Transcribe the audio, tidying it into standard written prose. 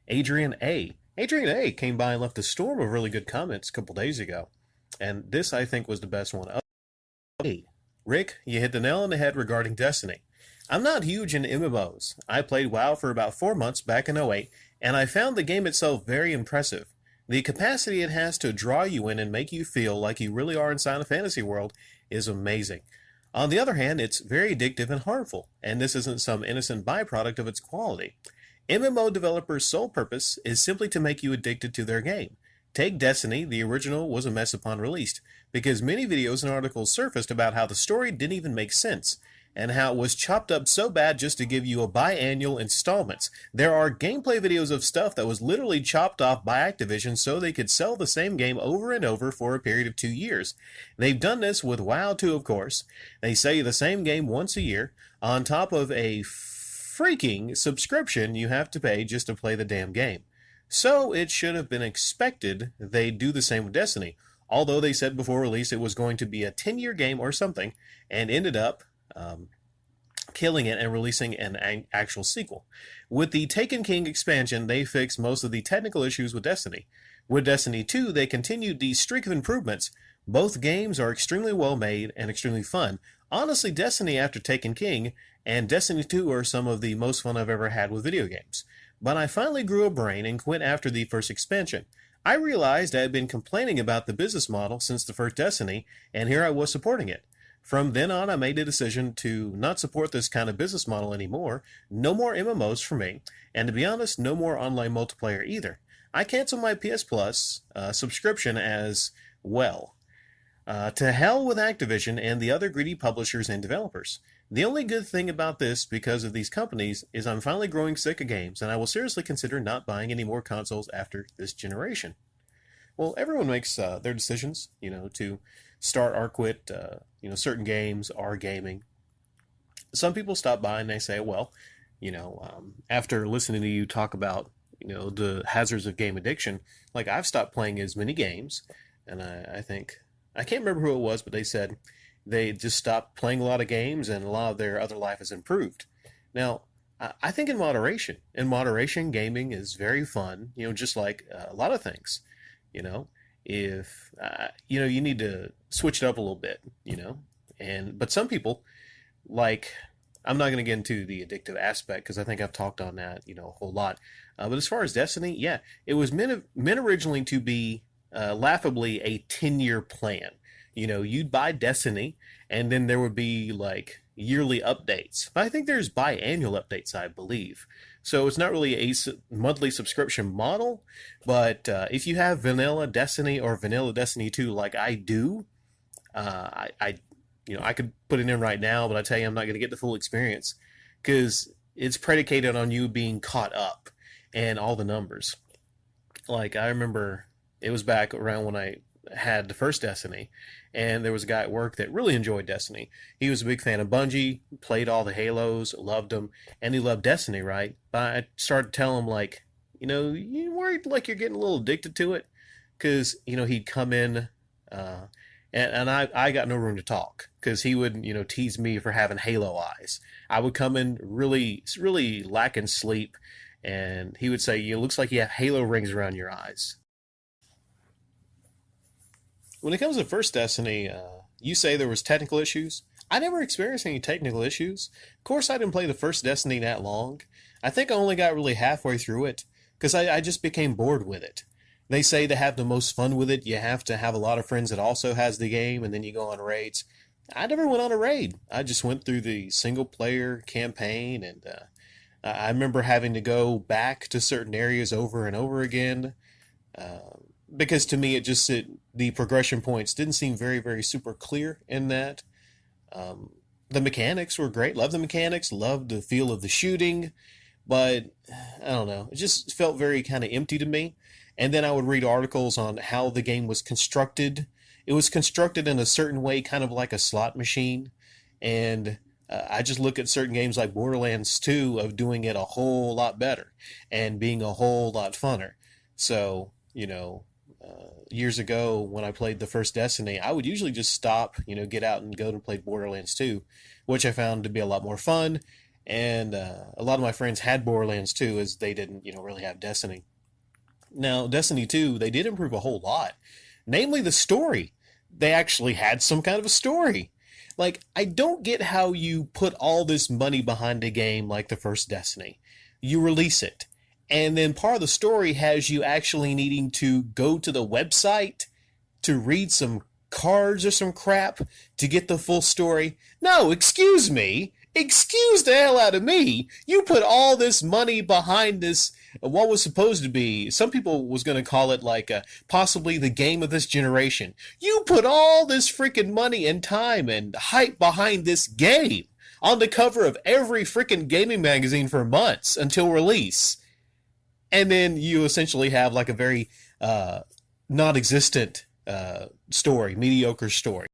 Adrian A. Adrian A came by and left a storm of really good comments a couple days ago, and this I think was the best one. Hey, Rick, you hit the nail on the head regarding Destiny. I'm not huge in MMOs. I played WoW for about 4 months back in '08, and I found the game itself very impressive. The capacity it has to draw you in and make you feel like you really are inside a fantasy world is amazing. On the other hand, it's very addictive and harmful, and this isn't some innocent byproduct of its quality. MMO developers' sole purpose is simply to make you addicted to their game. Take Destiny, the original was a mess upon release, because many videos and articles surfaced about how the story didn't even make sense, and how it was chopped up so bad just to give you a biannual installments. There are gameplay videos of stuff that was literally chopped off by Activision so they could sell the same game over and over for a period of 2 years. They've done this with WoW too, of course. They sell you the same game once a year, on top of a freaking subscription you have to pay just to play the damn game. So it should have been expected they'd do the same with Destiny, although they said before release it was going to be a 10-year game or something, and ended up killing it and releasing an actual sequel. With the Taken King expansion, they fixed most of the technical issues with Destiny. With Destiny 2, they continued the streak of improvements. Both games are extremely well made and extremely fun. Honestly, Destiny after Taken King and Destiny 2 are some of the most fun I've ever had with video games. But I finally grew a brain and quit after the first expansion. I realized I had been complaining about the business model since the first Destiny, and here I was supporting it. From then on, I made the decision to not support this kind of business model anymore. No more MMOs for me, and to be honest, no more online multiplayer either. I canceled my PS Plus subscription as well. To hell with Activision and the other greedy publishers and developers. The only good thing about this, because of these companies, is I'm finally growing sick of games, and I will seriously consider not buying any more consoles after this generation. Well, everyone makes their decisions, to start or quit, certain games are gaming. Some people stop by and they say, well, after listening to you talk about, the hazards of game addiction, like I've stopped playing as many games, and I think, I can't remember who it was, but they said they just stopped playing a lot of games and a lot of their other life has improved. Now, I think in moderation, gaming is very fun, just like a lot of things. If you need to switch it up a little bit, but some people, like, I'm not going to get into the addictive aspect because I think I've talked on that a whole lot, but as far as Destiny, yeah, it was meant originally to be laughably a 10-year plan. You'd buy Destiny and then there would be like yearly updates, but I think there's biannual updates, I believe. So it's not really a monthly subscription model, but if you have vanilla Destiny or vanilla Destiny 2 like I do, I could put it in right now, but I tell you, I'm not going to get the full experience because it's predicated on you being caught up and all the numbers. Like, I remember it was back around when I had the first Destiny, and there was a guy at work that really enjoyed Destiny. He was a big fan of Bungie, played all the Halos, loved them, and he loved Destiny, right? But I started telling him, like, you worried like you're getting a little addicted to it? Because, he'd come in, and I got no room to talk, because he would, tease me for having Halo eyes. I would come in really, really lacking sleep, and he would say, it looks like you have Halo rings around your eyes. When it comes to first Destiny, you say there was technical issues. I never experienced any technical issues. Of course, I didn't play the first Destiny that long. I think I only got really halfway through it, because I just became bored with it. They say to have the most fun with it, you have to have a lot of friends that also has the game, and then you go on raids. I never went on a raid. I just went through the single-player campaign, and I remember having to go back to certain areas over and over again. Because to me, the progression points didn't seem very, very super clear in that. The mechanics were great. Loved the mechanics. Loved the feel of the shooting. But, I don't know. It just felt very kind of empty to me. And then I would read articles on how the game was constructed. It was constructed in a certain way, kind of like a slot machine. And I just look at certain games like Borderlands 2 of doing it a whole lot better and being a whole lot funner. So, years ago when I played the first Destiny, I would usually just stop, get out and go and play Borderlands 2, which I found to be a lot more fun. And a lot of my friends had Borderlands 2 as they didn't, really have Destiny. Now, Destiny 2, they did improve a whole lot, namely the story. They actually had some kind of a story. Like, I don't get how you put all this money behind a game like the first Destiny. You release it, and then part of the story has you actually needing to go to the website to read some cards or some crap to get the full story. No, excuse me. Excuse the hell out of me. You put all this money behind this, what was supposed to be, some people was going to call it like possibly the game of this generation. You put all this freaking money and time and hype behind this game on the cover of every freaking gaming magazine for months until release. And then you essentially have like a very non-existent story, mediocre story.